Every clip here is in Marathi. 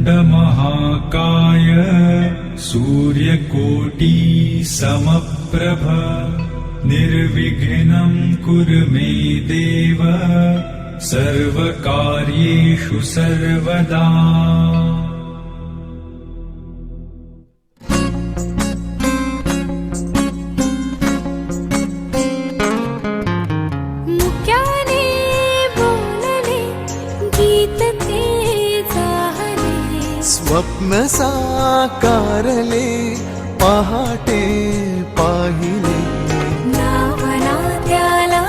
महाकाय सूर्यकोटि समप्रभ निर्विघ्नं कुरु मे देव सर्वकार्येषु सर्वदा। मुक्याने बोलले गीत ते जाहले, स्वप्न साकारले पहाटे पाहिले, नावना त्याला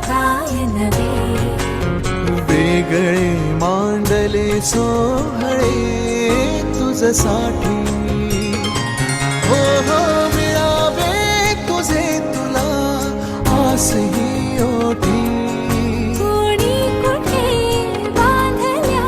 काय नवे, वेगळे मांडले सोहळे तुझसाठी। हो हो मिळावे तुझे तुला आसही ओठी, कोणी कुठे बांधल्या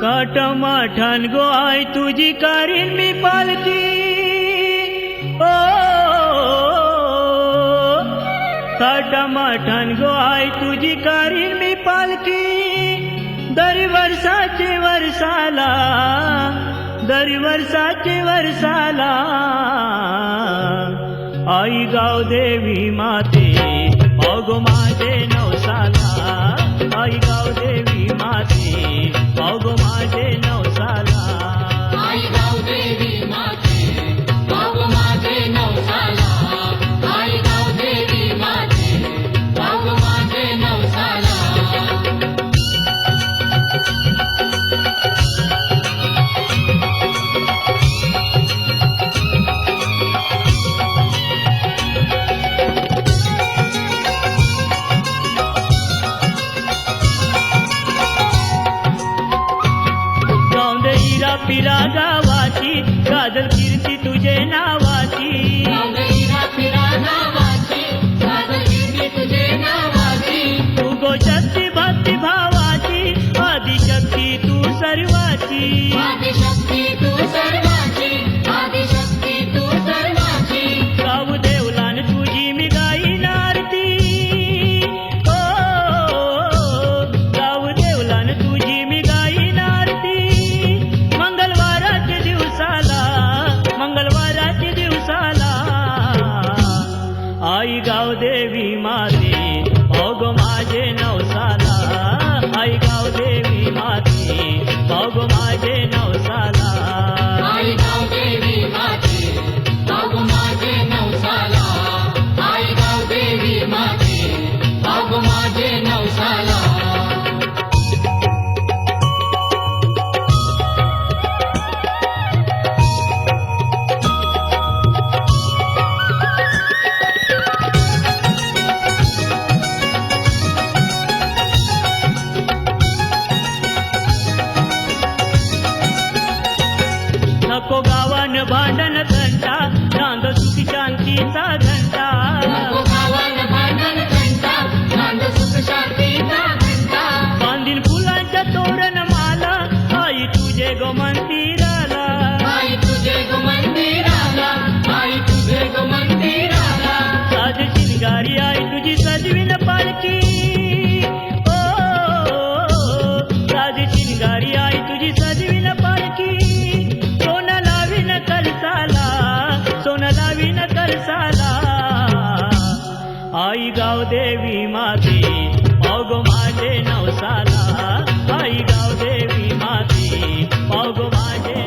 काटमाठान गो आई तुझी कारीन मी पालकी, ओ काटमाठान गो आई तुझी कारीन मी पालकी, दरी वर्षाचे वर्षाला, दरी वर्षाचे वर्षाला, आई गाव देवी माते अगो माझे नवसाला, आई गाव देवी माते अगो माझे नवसाला, आई गाव देवी माते अगो माझे नवसाला, आई गाव देवी माते अगो माझे नवसाला। पिरा गावाची गाजल कीर्ती तुझे नावाची, गावदेवीरा फिरा नावाची गाजल कीर्ती तुझे नावाची, तू गो शक्ती भक्ती भावाची आदिशक्ती तू सर्वाची, आदिशक्ती तू सर्वाची, आदिशक्ती तू सर्वाची, गाव देवलान तुझी मी गाईन आरती, ओ गाव देवलान तुझी मी गाईन आरती, मंगळवाराच्या दिवसाला आई गाव देवी माते अगो माझे नवसाला, आई गाव देवी माते अगो माझे नवसाला, आई गाव देवी माते अगो माझे नवसाला, आई गाव देवी माते अगो माझे नवसाला। नको गावान भांडण घंटा, नांद सुख शांतीचा घंटा, नको गावान भांडण घंटा, नांद सुख शांतीचा घंटा, बांधील फुलांच्या तोरण माला, तुझे गो मंदिराला, आई तुझे गो मंदिराला, आई आई गावदेवी माते पाव माझे नवसाला आई गावदेवी माते पाव माझे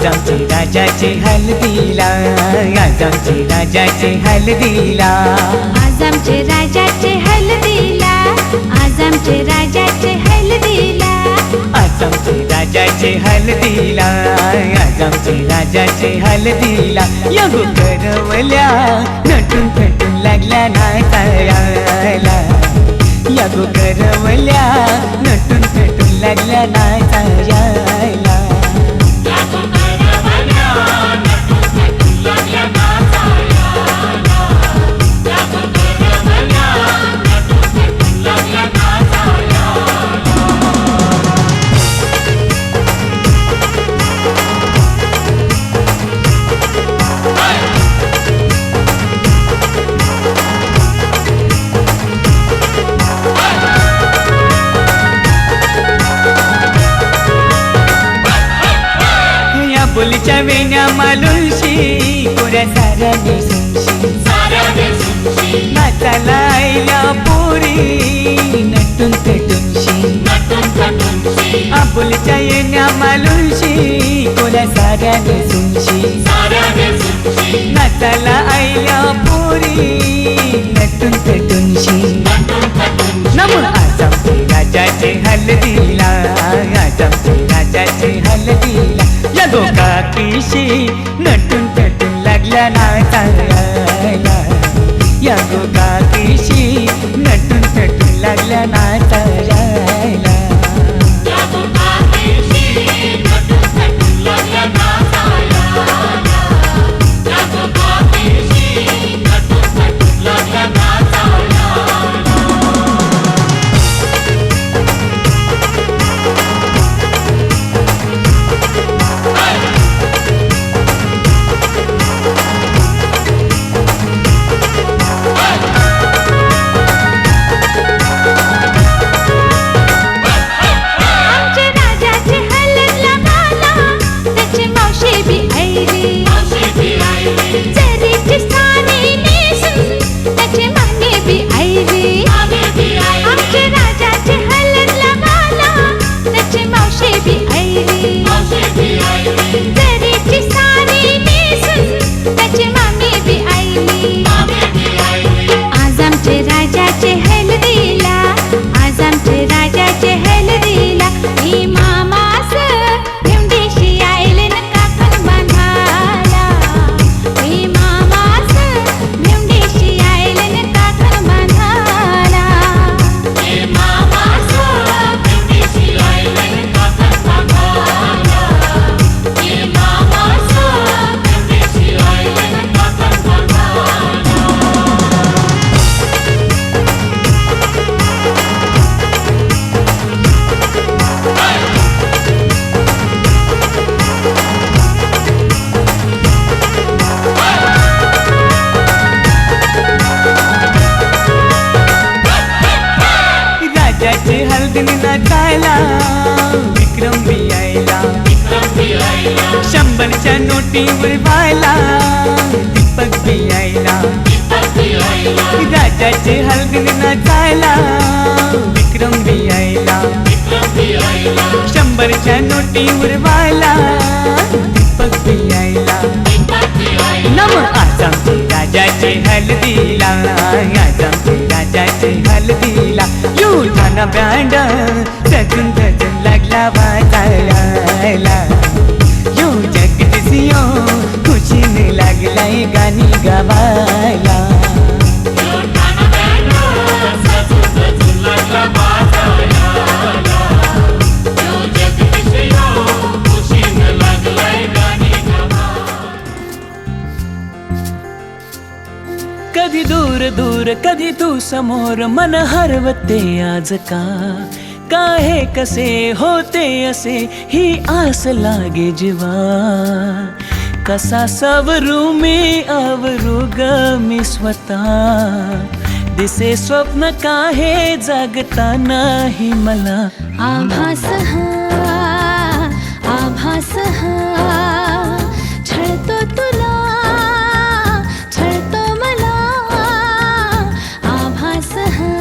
आमचे राजाचे हल्दीला आज आमचे राजाचे हल्दीला आज आमचे राजाचे हल्दीला आज आमचे राजाचे हल्दीला आज आमचे राजाचे हल्दीला आज आमचे राजाचे हल्दीला यगो करवल्या नटून थटून लागल्या नाचायला यगो करवल्या नटून थटून लागल्या नाचायला बोलीच्या वेण्या मालुशी कोऱ्या साऱ्याने सुनशी नाचाला आईला पोरी नटून पेटूनशी आपुलीच्या येण्या मालुशी कोऱ्या साऱ्याने सुनशी नाचाला आईला पोरी नटून पेटूनशी नमो आज आमचे राजाचे हल्दीला आज आमचे राजाचे हल्दीला या गोकाकीशी नटून पेटून लागल्या नाचायला या गोकाकीशी नटून पेटून लागल्या नाचायला नाचायला विक्रम भी आयला 100च्या नोटीवर व्हायला दीपक भी आयला राजाचे हलगीने नाचायला विक्रम भी आयला 100च्या नोटीवर व्हायला दीपक भी आयला नम आज आमचे राजाचे हल्दीला आज आमचे राजाचे हल्दीला युठाना बँड सजून सजून लागला वाजायला यो जगदीसियो खुशीने लागलाय गाणी गावायला दूर दूर कधी तू समोर मन हरवते आज का काहे कसे होते असे ही आस लागे जीवा कसा सावरू मी आवरू ग मी स्वतः दिसे स्वप्न काहे जागता नाही मला आभास हा छळतो तुला छळतो मला आभास हा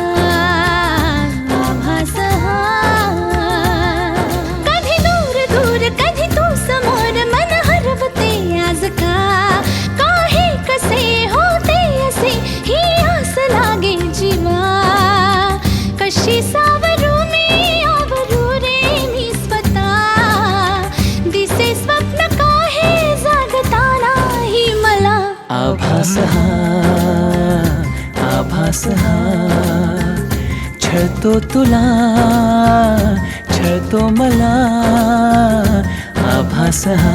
कधी दूर दूर कधी तू समोर मन हरवते आज का काहे कसे होते असे ही आस लागे जीवा कशी सावरू मी आवरू रे मी स्वतः दिसे स्वप्न काहे जागता नाही मला आभास हा छळतो तुला छळतो मला आभास हा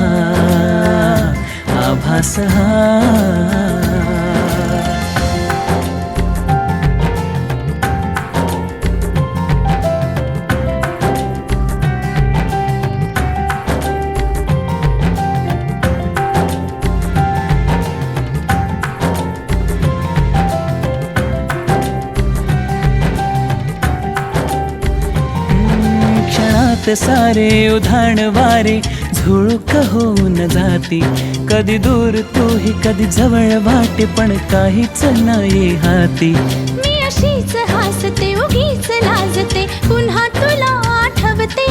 सारे उधाण वारे झुळूक होऊन जाती कधी दूर तूही कधी जवळ वाटे पण काहीच नाही हाती मी अशीच हसते उगीच लाजते पुन्हा तुला आठवते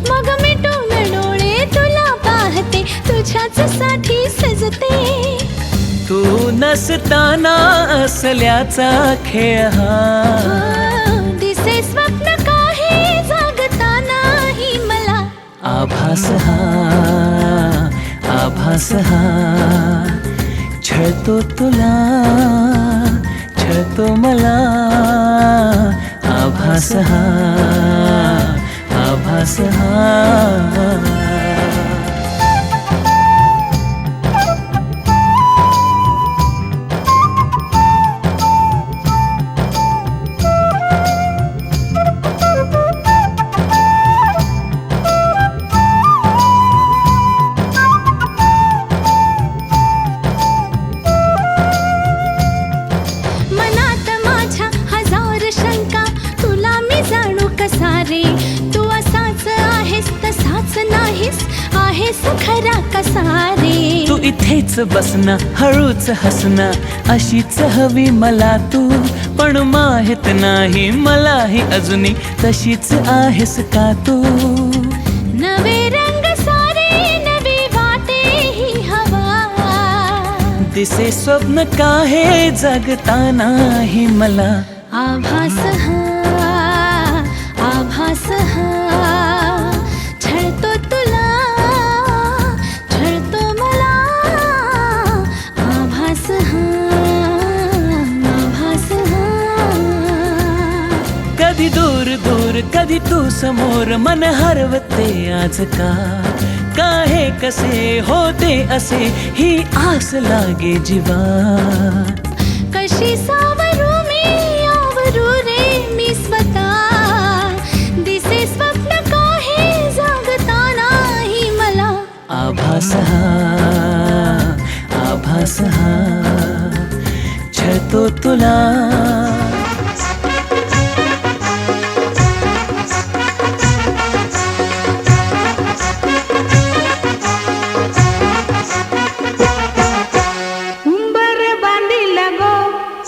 मग मिटून डोळे तुला पाहते तुझ्याच साठी सजते तू नसताना असल्याचा खेळ हा दिसे स्वप्न काहे जागता नाही मला आभास हा छळतो तुला छळतो मला आभास हा मनात माझ्या हजार शंका तुला मी जाणू कसा रे तू असाच आहेस तसाच नाहीस आहेस खरा कसा रे तू इथेच बसना हळूच हसना अशीच हवी मला तू पण माहित नाही मलाही अजूनही तशीच आहेस का तू नवे रंग सारे नवी वाटे ही हवा दिसे स्वप्न काहे जगता नाही मला आभास हा छळतो तुला छळतो मला आभास हा कधी दूर दूर कधी तू समोर मन हरवते आज का काहे कसे होते असे ही आस लागे जीवा कशी सावरू मी आवरू रे मी स्वतः दिसे स्वप्न काहे जागता नाही मला आभास हा छळतो तुला उंबर बांधिला गो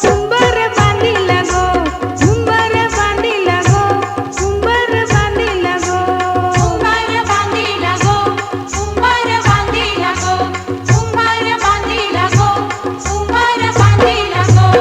उंबर बांधिला गो उंबर बांधिला गो उंबर बांधिला गो उंबर बांधिला गो उंबर बांधिला गो उंबर बांधिला गो उंबर बांधिला गो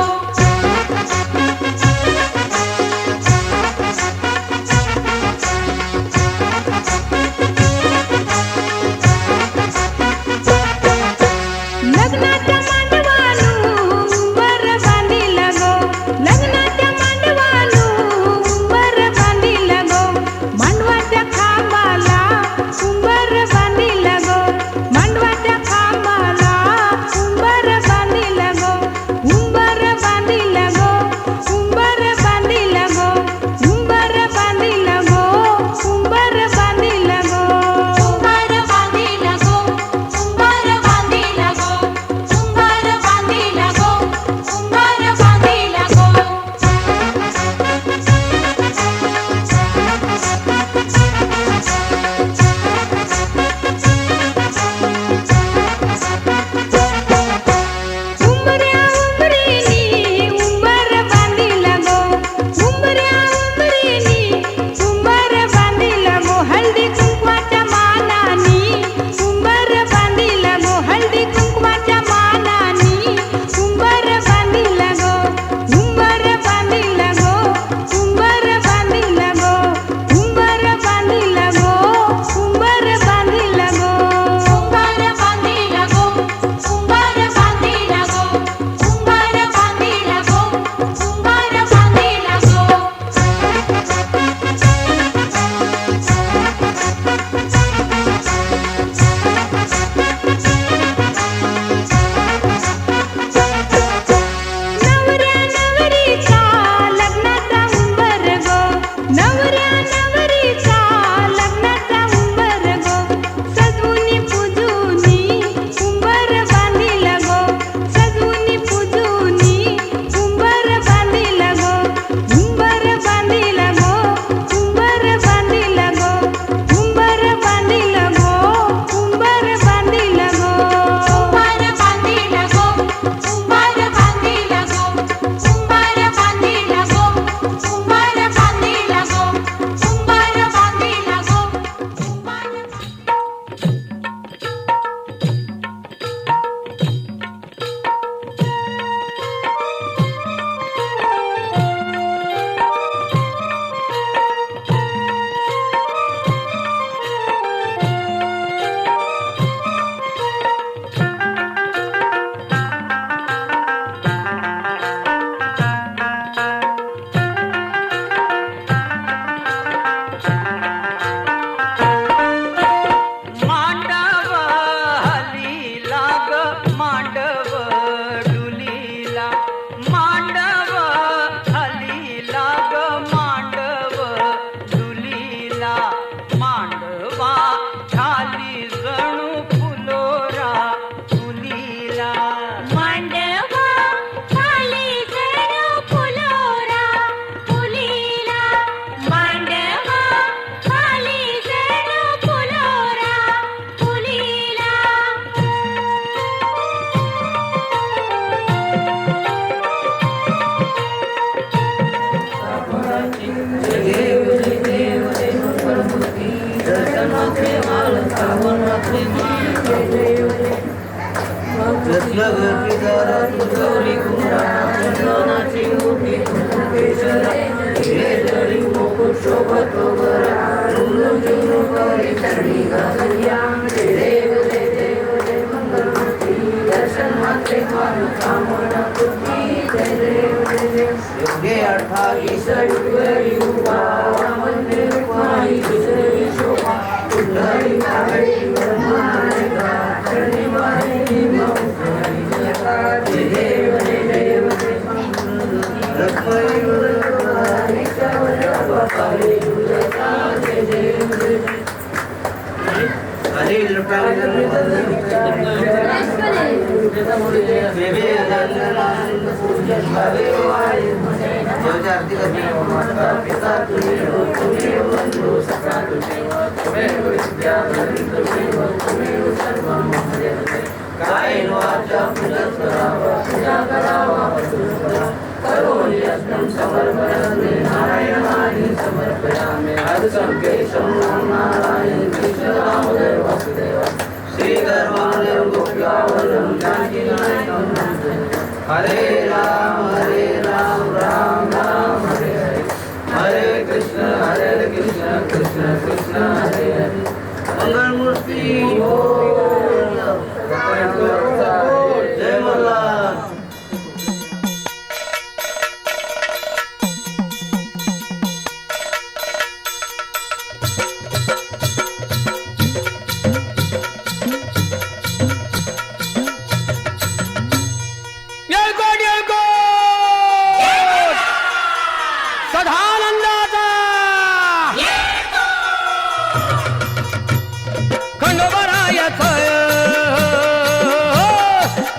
सदानंदाचा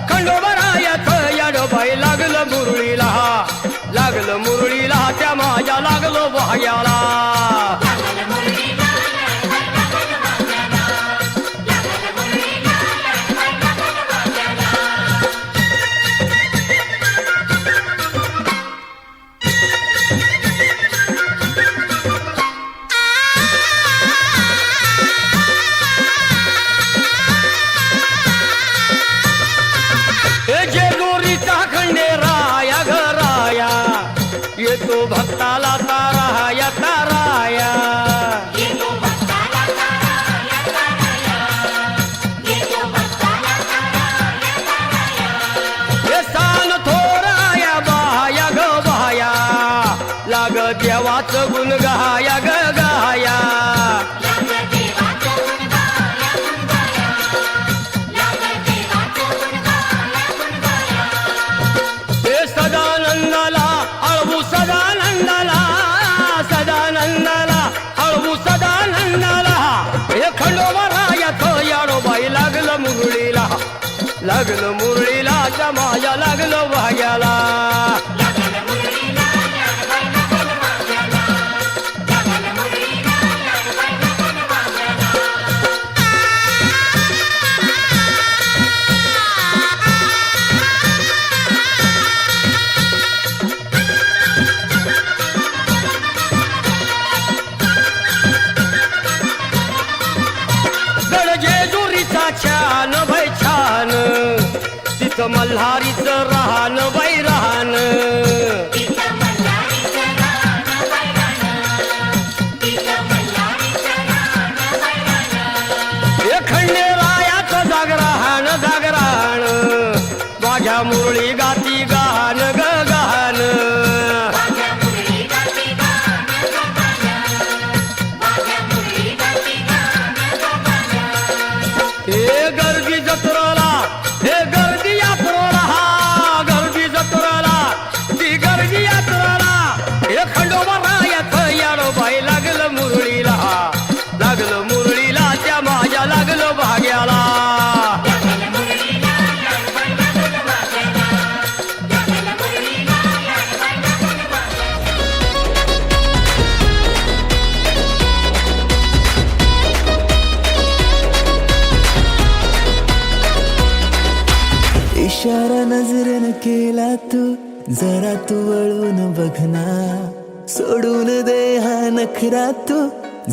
खंडोबरायाचं याडोबाई लागलं मुरळीला त्या माझ्या लागलो वाह्याला. येतो भक्ताला ताराया ताराया हे सान थोराया बाया ग बाया लाग देवाचं गुण गाया ग गाया. हे सदानंदाला अळवू सदानंदाला अळवू सदानंदाला. हे खंडोबरायाचं याडोबाई लागलं मुरळीला त्या माझ्या लागलं वाह्याला. छान बाई छान तिथं मल्हारीचं राहण बाई राहण. हे खंडेरायाचं जागरण माझ्या मुरळी गाती गान ग गान. हे गर्दी जत्रेला ती गर्दी यात्रेला हे खंडोबरायाचं याडोबाई लागलं मुरळीला त्या माझ्या लागलं भाग्याला. इशारा नजरेनं केला तू जरा तू वळून बघना. सोडून दे हा नखरा तू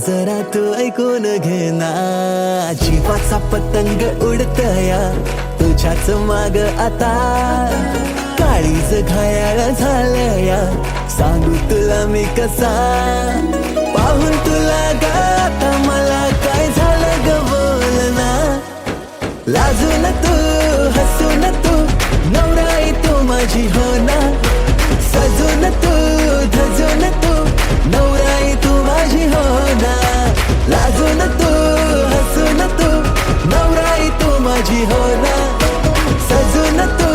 जरा तू ऐकून घेना. जीवाचा पतंग उडतया तुझ्याच माग आता. काळीज घायाळ झालया सांगू तुला मी कसा. पाहून तुला ग आता मला काय झालं ग बोल ना. लाजून तू हसून तू नवराई तू माझी हो ना. सजून तू धजून तू नवराई तू माझी हो ना. लाजून तू हसून तू नवराई तू माझी हो ना. सजून तू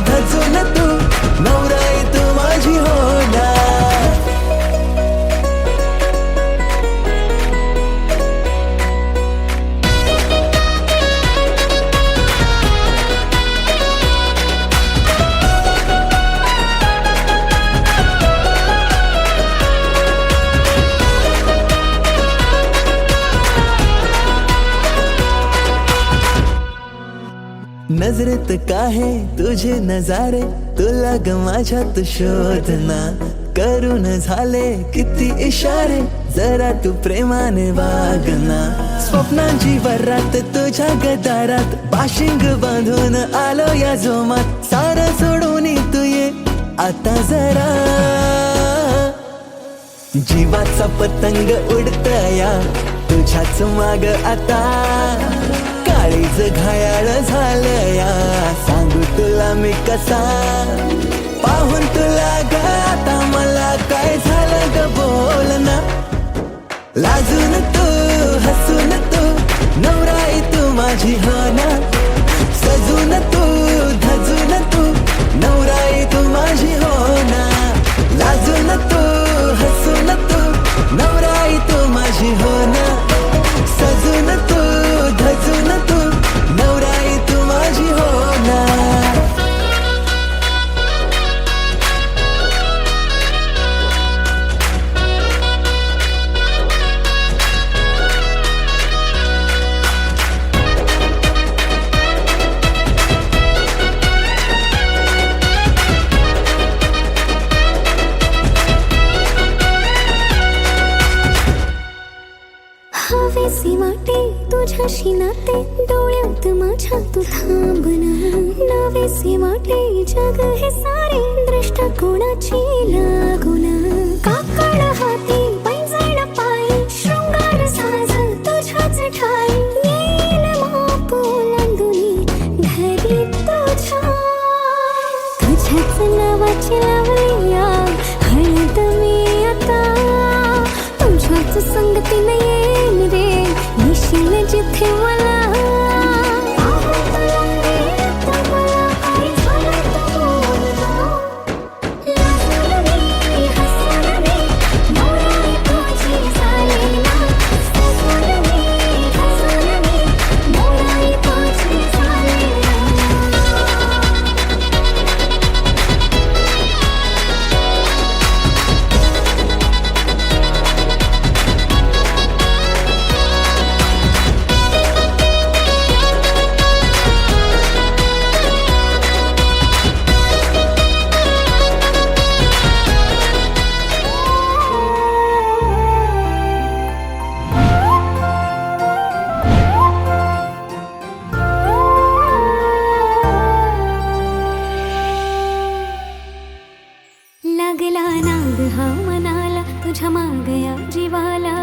धजून तू नवराई तू माझी हो ना. नजरेत काहे तुझे नजारे तुला ग माझ्यात शोधना. करून झाले किती इशारे जरा तू प्रेमाने वागना. स्वप्नांची वरात तुझ्या गदारात बाशिंग बांधून आलो या जोमात. सारं सोडून तू ये आता जरा. जीवाचा पतंग उडतया तुझ्याच माग आता. काळीज घायाळ झालया सांगू तुला मी कसा. पाहून तुला ग आता मला काय झालं ग बोल ना. लाजून तू हसून तू नवराई तू माझी हो ना. सजून तू धजून तू नवराई तू माझी हो ना. लाजून तू हसून तू नवराई तू माझी हो ना. सजून तू धजून तू नवराई तू माझी हो ना. हवेसी वाटे तुझ्याशी नाते डोळ्यात माझ्या तू थांबना. नवेसी वाटे जग हे सारे दृष्टिकोनाची लागुना. काकड हाती पैंजण पायी शृंगार साज तुझ्याच ठाई. येईल माप ओलांडूनी घरी तुझ्या. तुझ्याच नावाची लावूया हळद मी आता. तुझ्याच संगतीने येईन रे निशील जिथे मला. लागला नाद हा मनाला तुझ्या मागया जीवाला.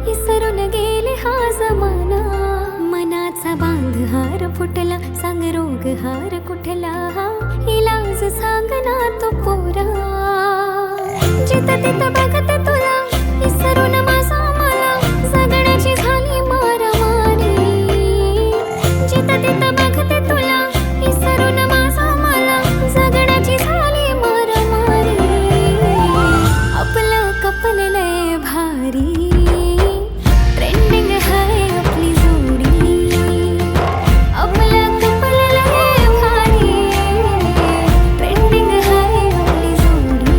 विसरून गेले हा जमाना. मनाचा बांध हार फुटला सांग रोग हार कुठला. इलाज सांग ना तो पोरा. जिथं तिथं बघते तुला विसरून माझा मला. जगण्याची झाली मारामारी. जिथं तिथं बघते तुला विसरून माझा मला. जगण्याची झाली मारामारी. आपलं कपललंय भारी. ट्रेंडिंग हाय आपली जोडी. आपलं कपललंय भारी. ट्रेंडिंग हाय आपली जोडी.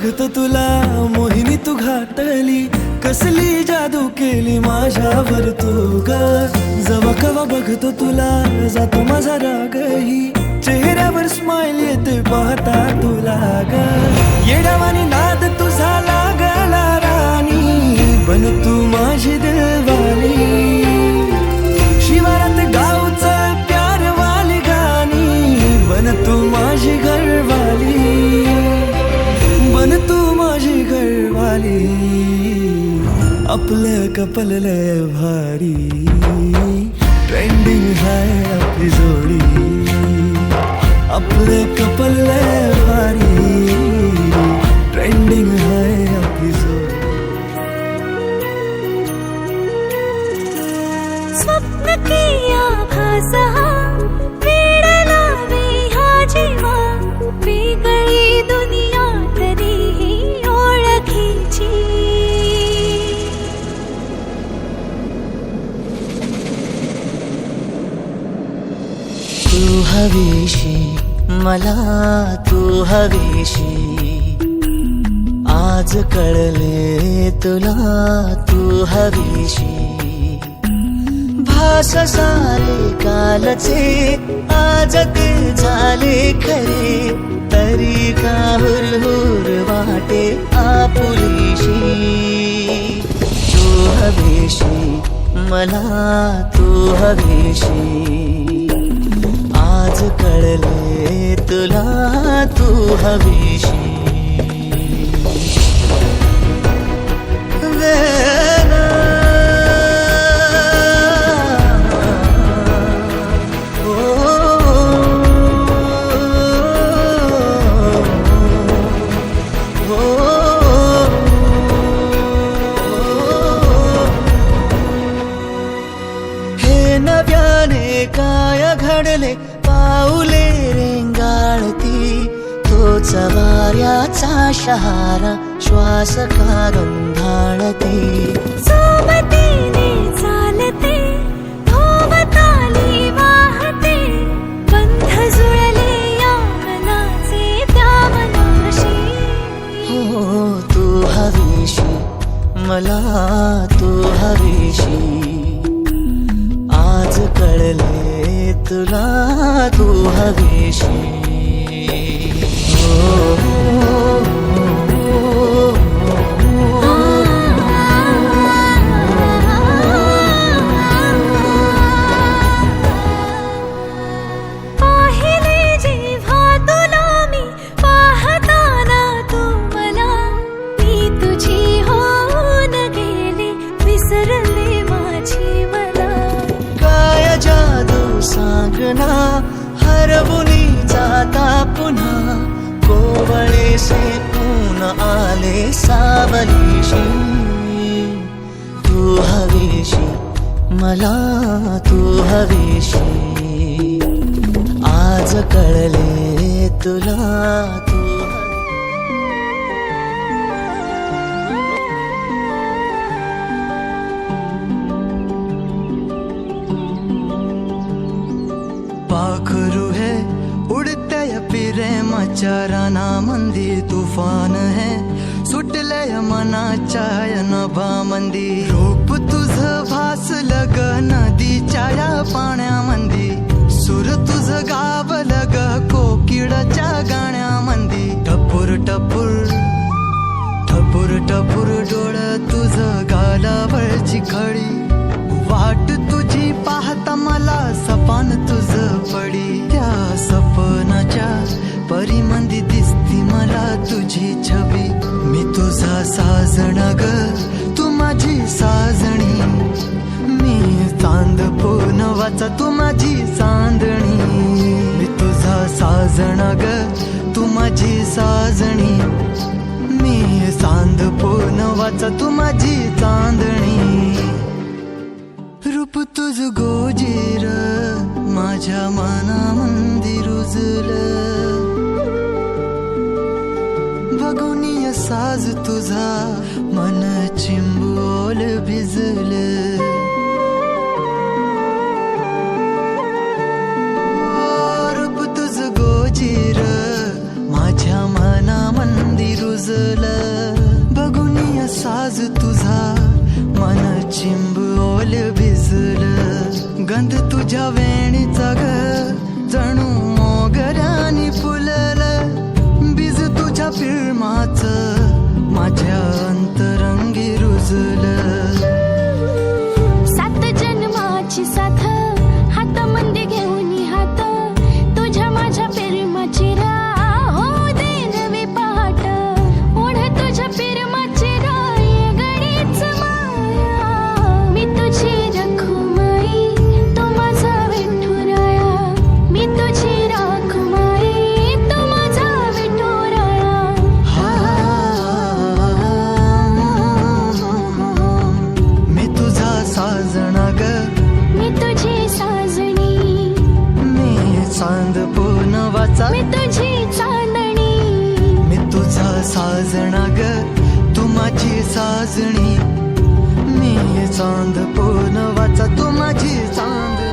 बघतो तुला मोहिनी तू घातली, कसली जादू केली माझ्यावर तू ग. जवा कवा बघतो तुला जातो माझा रागही, चेहऱ्यावर स्माइल येते पाहता तुला ग. येडावानी नाद तुझा लागला राणी, बन तू माझी दिलवाली. शिवारात गावचं प्यारवाली गाणी, बन तू माझी घरवाली, बन तू माझी घरवाली. आपलं कपल लय भारी, ट्रेंडिंग हाय आपली जोडी. आपलं कपल लय भारी, ट्रेंडिंग हाय आपली जोडी. स्वप्न की आभास हा, वेड लावे हा जीवा. वेगळी दुनिया तरीही ओळखीची. तू हवीशी मला, तू हवीशी. आज कळले तुला तू हवीशी. भास सारे कालचे आज ते झाले खरे, तरी का हुरहुर वाटे आपुलीशी. तू हवीशी मला, तू हवीशी. आज कळले तुला तू हवीशी. हे नव्याने काय घडले, पाऊले रेंगाळती. तोच वाऱ्याचा शहारा, श्वास का गंधाळते. सोबतीने चालते, भोवताली वाहते. बंध जुळले या मनाचे त्या मनाशी. हो तू हवीशी मला, तू हवीशी. आज कळले तुला तू हवीशी. पाहिले जेव्हा तुला मी, पाहताना तू मला. मी तुझी होऊन गेले, विसरले माझी मला. काय जादू सांगना, हरवुनी जाता पुन्हा. कोवळे से ऊन आले सावलीशी. तू हवीशी मला, तू हवीशी. आज कळले तुला तू. पाखरू है उड़ते प्रेमाच्या रानामंदी, तुफान है सुटलय मनाच्या नभामंदी. रूप तुझ भासलं ग नदीच्या या पाण्यामंदी. सूर तुझ गावलं ग कोकिळाच्या गाण्यामंदी. टपूर टपूर टपूर टपूर डोळं तुझ गालावरची खडी. वाट तुझी पाहता मला सपान तुझ पडी. त्या सपनाच्या परिमंदी दिसती मला तुझी छबी. मी तुझा साजण ग, तू माझी साजणी. मी चांद पोनवाचा, तू माझी चांदणी. मी तुझा साजण ग, तू माझी साजणी. मी चांद पोनवाचा, तू माझी चांदणी. रूप तुझ गोजीर माझ्या मनामंदी रुजलं. बघुनी साज तुझा मन चिंबोल भिजलं. रूप तुझ गोजीर माझ्या मनामंदी रुजलं. तुझ्या फिल्माच माझ्या अंतरंगी रुजलं. सात जन्माची साथ हातामध्ये घेऊन हात तुझ्या माझ्या प्रेमाची राह हो दे नवी पहाट ओढ तुझ्या प्रेमाची राय गडीच माया मी तुझी रखुमाई तो माझा विठुराया मी तुझी रखुमाई तो माझा विठुराया. मी तुझा साजना ग मी तुझी साजणी मी चांद पूनवाचा मी तुझी चांदणी मी तुझा साजना ग तू माझी साजणी मी चांद पूनवाचा तू माझी चांदणी.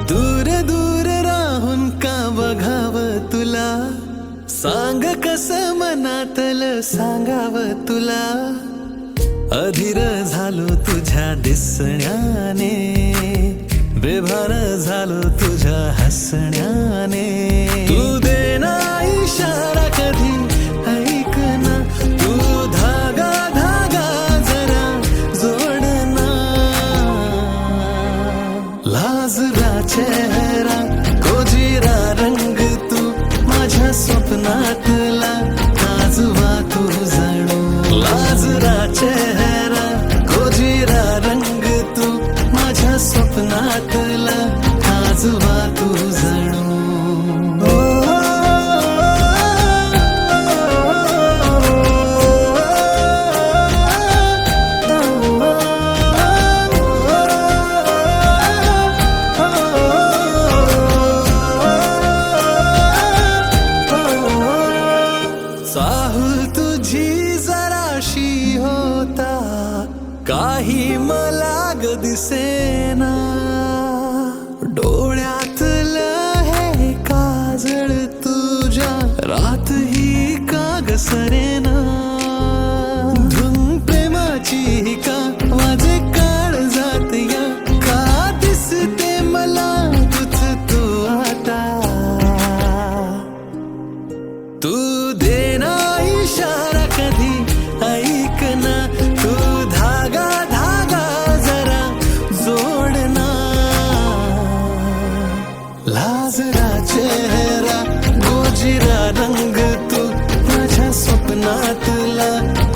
दूर दूर राहून का बघावं तुला सांग कस मनातलं सांगावं तुला अधीर झालो तुझ्या दिसण्याने बेभान झालो तुझ्या हसण्याने तू देना इशारा कधी ऐक ना तू धागा धागा जरा जोडना लाजरा चेहरा कोजिरा रंग तू माझ्या स्वप्नातला काजवा तू जणू लाजरा चेहरा कोजिरा रंग तू माझ्या स्वप्नातला काजवा तू जणू. चाहूल तुझी जराशी होता काही मला ग दिसेना डोळ्यातलं हे काजळ तुझ्या रात ही का ग सरेना धुन प्रेमाची का माझे काळ जात या का दिसते मला तुझ तू आता तू देना इशारा कधी ऐक ना तू धागा धागा जरा जोडना लाजरा चेहरा गोजिरा रंग तू माझ्या स्वप्नातला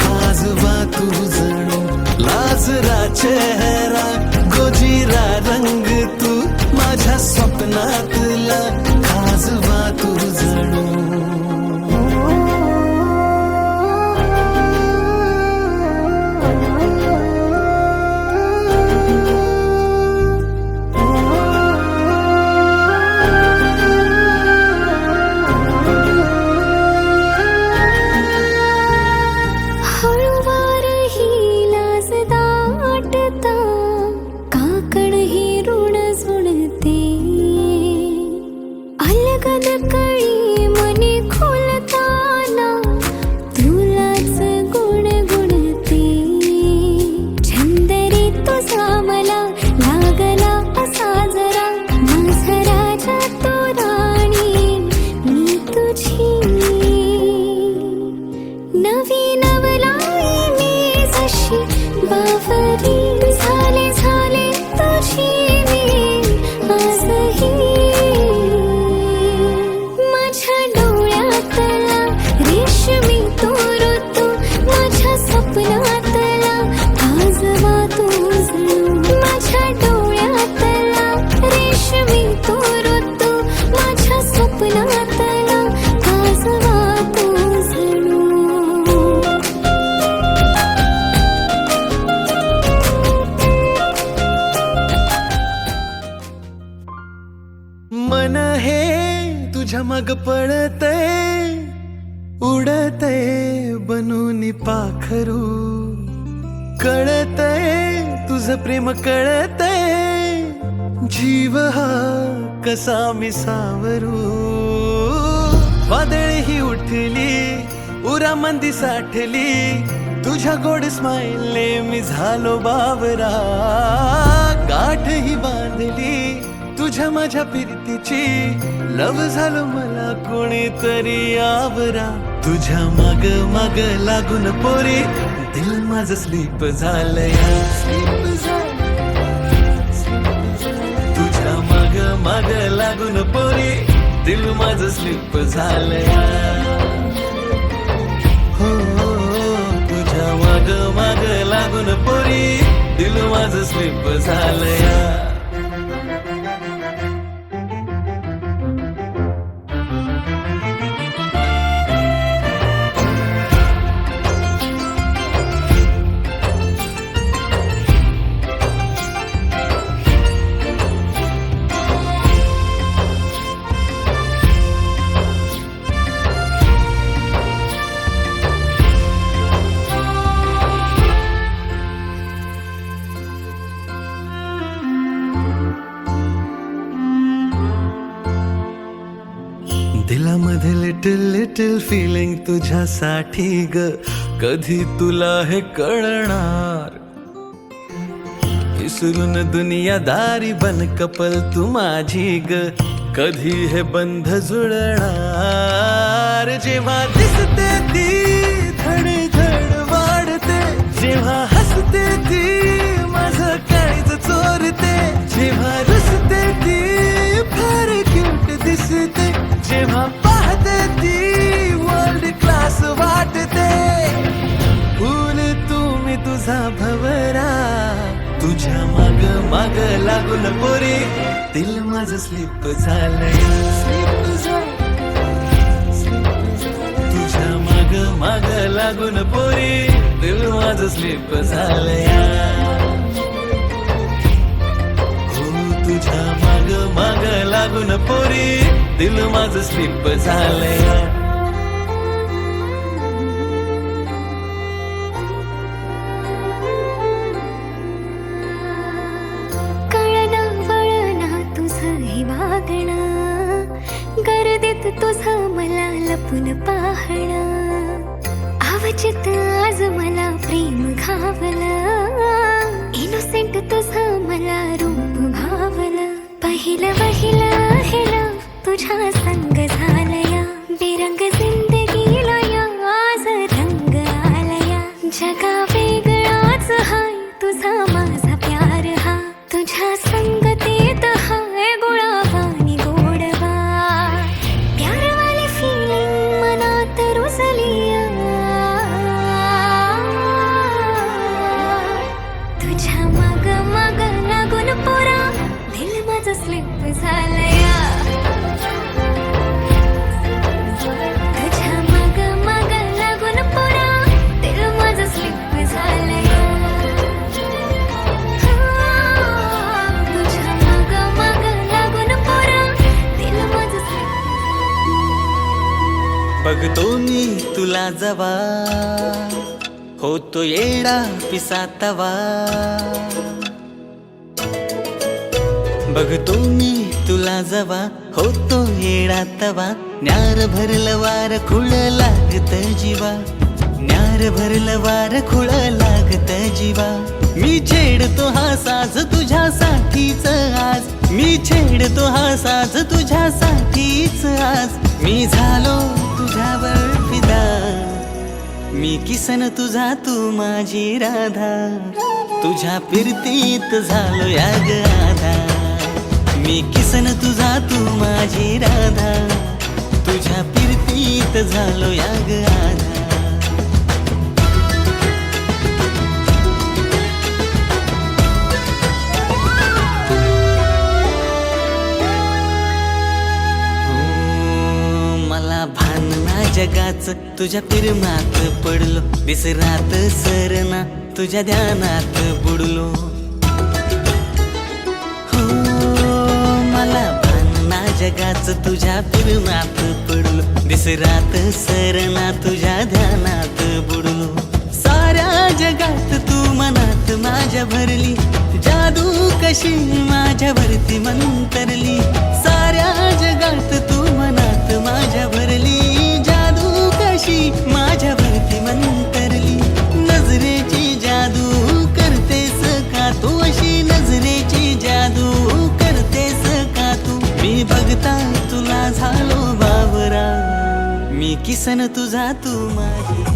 काजवा तू जणू लाजरा चेहरा गोजिरा रंग तू माझ्या स्वप्नातला काजवा तू जणू. हळूवार ही लाज दाटता काकड ही ऋण जुळते अलगद कळी मनी खोलताना तुलाच गुणगुणते छंदरी तुझा मला लागला असा जरा माझा राजा तो राणी मी तुझी नवी नवलाई मी जशी बावरी झाले झाले तुझी मी आजही माझ्या डोळ्यातला रेशमी तो ऋतू माझ्या स्वप्नातला काजवा तू जणू माझ्या डोळ्यातला रेशमी तो ऋतू माझ्या स्वप्नातला काजवा तू जणू. मन हे तुझ्या मग पडते उडते बनून पाखरू कळते तुझं प्रेम कळते जीव हा कसा मी सावरू वादळ ही उठली उरामंदी साठली तुझ्या गोड स्माईलने मी झालो बाबरा, गाठ ही बांधली तुझ्या माझ्या प्रीतीची, लव झालं मला कोणीतरी आवरा. तुझ्या माग माग लागून पोरी दिल माझं स्लीप झालंय, तुझ्या माग माग लागून पोरी दिल माझं स्लीप झालंय. हो तुझ्या माग माग लागून पोरी दिल माझं स्लीप झालंय. दिलामध्ये लिटिल लिटिल फिलिंग तुझ्यासाठी ग, कधी तुला हे कळणार. विसरून दुनियादारी बन कपल तू माझी ग, कधी हे बंध जुळणार. जेव्हा दिसते ती धड धड वाढते, जेव्हा हसते ती माझं काळीज चोरते, जेव्हा रुसते ती फार क्यूट दिसते, जेव्हा पाहते ती वर्ल्ड क्लास वाटते. फूल तुम्ही तुझा भवरा, तुझ्या माग माग लागून पोरी दिल माझं स्लीप झालंय. तुझ्या माग माग लागून पोरी दिल माझं स्लीप झालंय. तुझ्या माग माग लागून पोरी दिल माझं स्लीप झालंय. कळना वळना तुझं हे वागणं, गर्दीत तुझं मला लपून पाहणं, अवचित आज मला प्रेम घावलं, इनोसेंट तुझं मला रूप भावलं. पहिलं पहिलं हेला तुझ्या संग झालया, बेरंग जिंदगीला या आज रंग आलया. जगा वेगळाच हाय तुझा माझा प्यार हा, तुझ्या संगतीत हाय गुळावानी गोडवा. प्यारवाली फिलिंग मनात रुजलिया, तुझ्या माग माग लागून पोरा दिल माझं स्लीप झालया. तुझ्या माग माग लागून पोरा दिल माझं स्लीप झालया. तुझ्या माग माग लागून पोरा दिल माझं स्लीप. बघतो मी तुला जवा, होतो येडा पिसातवा. बघतो मी तुला जवा, होतो येडा तवा. न्यार भरलं वार खुळ लागत जीवा, न्यार भरलं वार खुळ लागत जीवा. मी छेडतो हा साज तुझ्यासाठीच आज, मी छेडतो हा साज तुझ्यासाठीच आज. मी झालो तुझ्यावर फिदा, मी किसन तुझा तू माझी राधा. तुझ्या फिरतीत झालो या ग आधा, मी किसन तुझा तू माझी राधा. तुझ्या फिरतीत झालो या ग आधा. मला भान ना जगाच, तुझ्या प्रेमात पडलो, विसरात सरना तुझ्या ध्यानात बुडलो. मला भान ना जगाच, तुझ्या प्रेमात पडलो, विसरात सरना तुझ्या ध्यानात बुडलो. साऱ्या जगात तू मनात माझ्या भरली, जादू कशी माझ्यावरती मंतरली. साऱ्या जगात तू मनात माझ्या भरली, जादू कशी माझ्यावरती मंतरली. मी किसन तुझा तू माझी.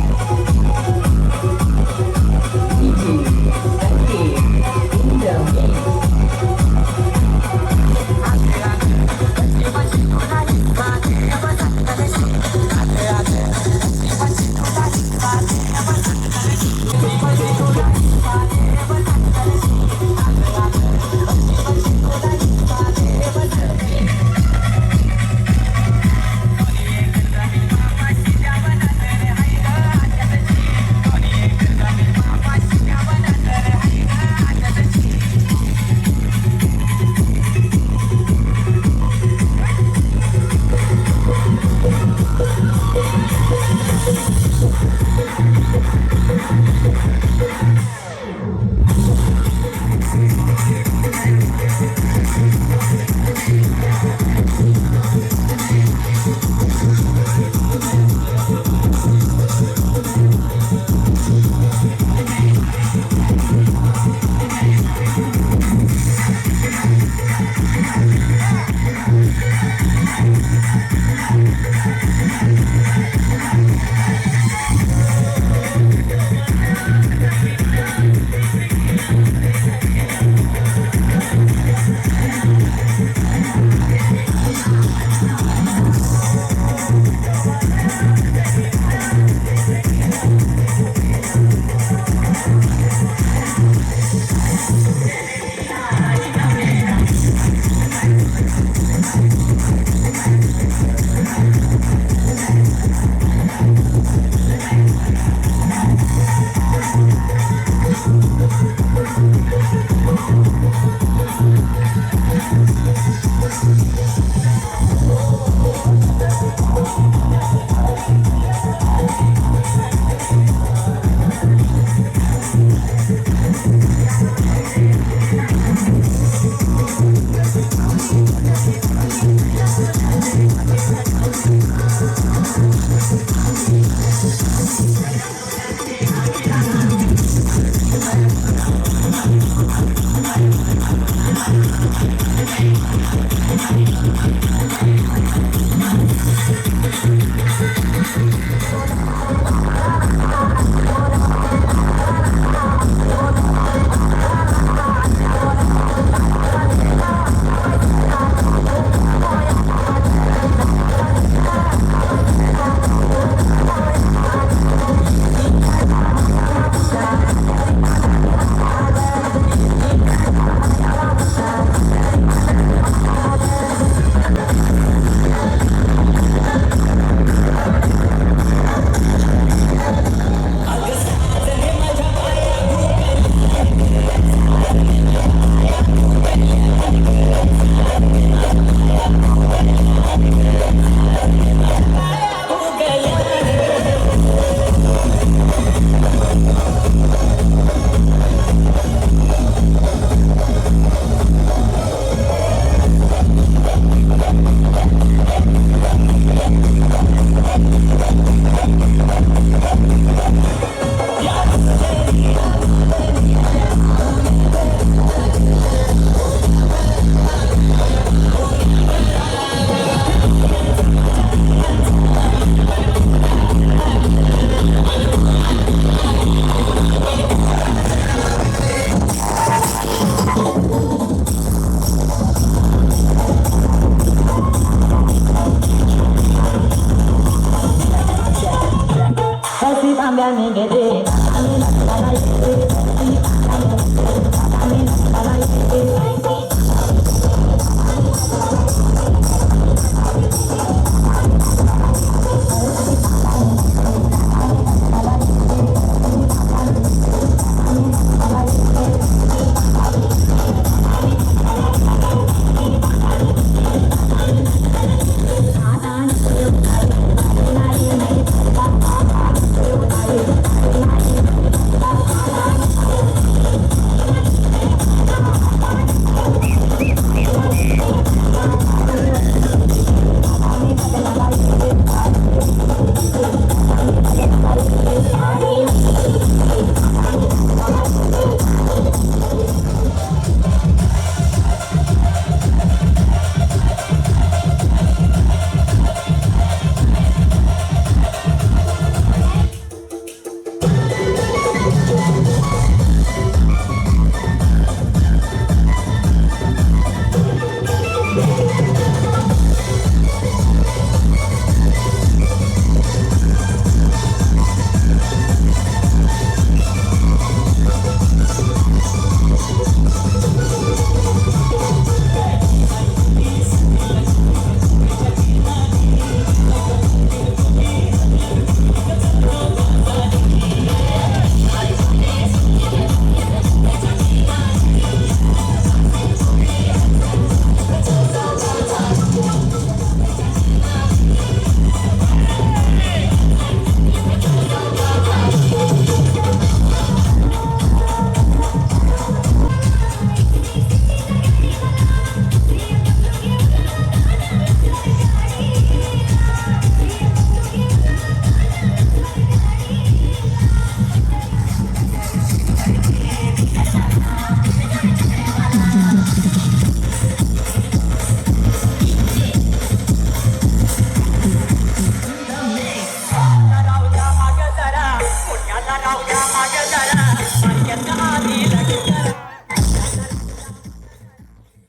Así también me quedé.